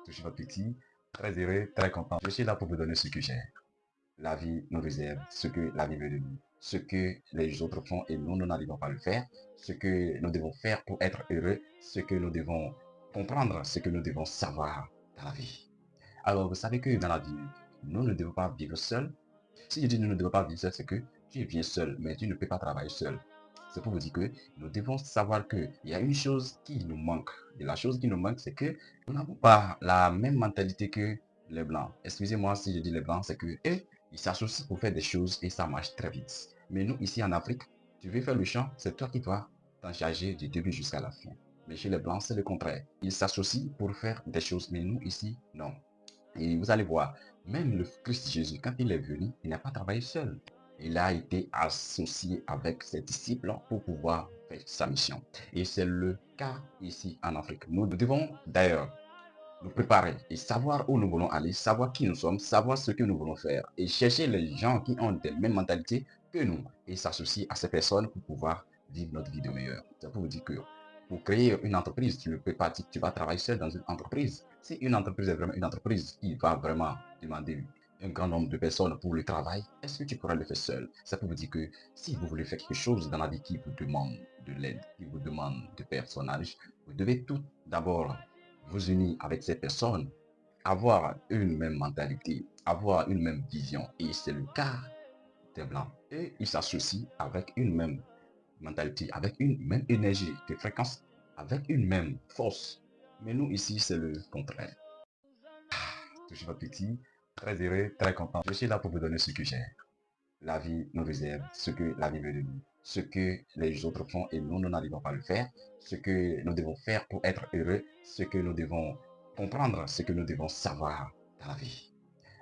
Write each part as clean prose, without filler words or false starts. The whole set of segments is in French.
Toujours petit, très heureux, très content. Je suis là pour vous donner ce que j'ai. La vie nous réserve ce que la vie veut de nous. Ce que les autres font et nous n'arrivons pas à le faire. Ce que nous devons faire pour être heureux. Ce que nous devons comprendre. Ce que nous devons savoir dans la vie. Alors, vous savez que dans la vie, nous ne devons pas vivre seuls. Si je dis nous ne devons pas vivre seul, c'est que tu es bien seul, mais tu ne peux pas travailler seul. C'est pour vous dire que nous devons savoir qu'il y a une chose qui nous manque. Et la chose qui nous manque, c'est que nous n'avons pas la même mentalité que les Blancs. Excusez-moi si je dis les Blancs, c'est que eux, ils s'associent pour faire des choses et ça marche très vite. Mais nous, ici en Afrique, tu veux faire le champ, c'est toi qui dois t'en charger du début jusqu'à la fin. Mais chez les Blancs, c'est le contraire. Ils s'associent pour faire des choses, mais nous, ici, non. Et vous allez voir, même le Christ Jésus, quand il est venu, il n'a pas travaillé seul. Il a été associé avec ses disciples pour pouvoir faire sa mission. Et c'est le cas ici en Afrique. Nous devons d'ailleurs nous préparer et savoir où nous voulons aller, savoir qui nous sommes, savoir ce que nous voulons faire et chercher les gens qui ont des mêmes mentalités que nous et s'associer à ces personnes pour pouvoir vivre notre vie de meilleure. C'est pour vous dire que pour créer une entreprise, tu ne peux pas dire que tu vas travailler seul dans une entreprise. Si une entreprise est vraiment une entreprise qui va vraiment demander un grand nombre de personnes pour le travail, est-ce que tu pourras le faire seul? Ça peut vous dire que si vous voulez faire quelque chose dans la vie qui vous demande de l'aide, qui vous demande de personnage, vous devez tout d'abord vous unir avec ces personnes, avoir une même mentalité, avoir une même vision. Et c'est le cas des Blancs. Et ils s'associent avec une même mentalité, avec une même énergie de fréquence, avec une même force. Mais nous, ici, c'est le contraire. Toujours petit, très heureux, très content. Je suis là pour vous donner ce que j'ai. La vie nous réserve ce que la vie veut de nous. Ce que les autres font et nous n'arrivons pas à le faire. Ce que nous devons faire pour être heureux. Ce que nous devons comprendre. Ce que nous devons savoir dans la vie.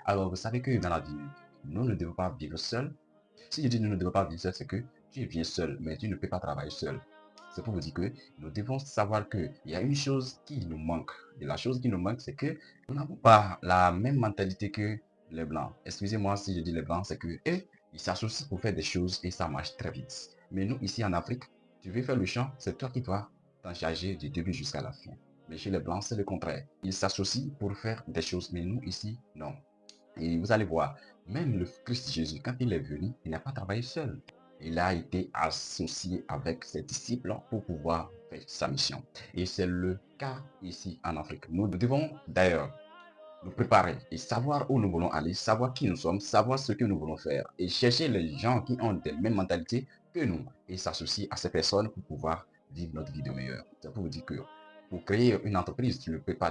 Alors, vous savez que dans la vie, nous ne devons pas vivre seuls. Si je dis nous ne devons pas vivre seuls, c'est que tu es bien seul, mais tu ne peux pas travailler seul. C'est pour vous dire que nous devons savoir qu'il y a une chose qui nous manque. Et la chose qui nous manque, c'est que nous n'avons pas la même mentalité que les Blancs. Excusez-moi si je dis les Blancs, c'est que eux, ils s'associent pour faire des choses et ça marche très vite. Mais nous, ici en Afrique, tu veux faire le champ, c'est toi qui dois t'en charger du début jusqu'à la fin. Mais chez les Blancs, c'est le contraire. Ils s'associent pour faire des choses, mais nous, ici, non. Et vous allez voir, même le Christ Jésus, quand il est venu, il n'a pas travaillé seul. Il a été associé avec ses disciples pour pouvoir faire sa mission. Et c'est le cas ici en Afrique. Nous devons d'ailleurs nous préparer et savoir où nous voulons aller, savoir qui nous sommes, savoir ce que nous voulons faire et chercher les gens qui ont des mêmes mentalités que nous et s'associer à ces personnes pour pouvoir vivre notre vie de meilleure. C'est pour vous dire que pour créer une entreprise, tu ne peux pas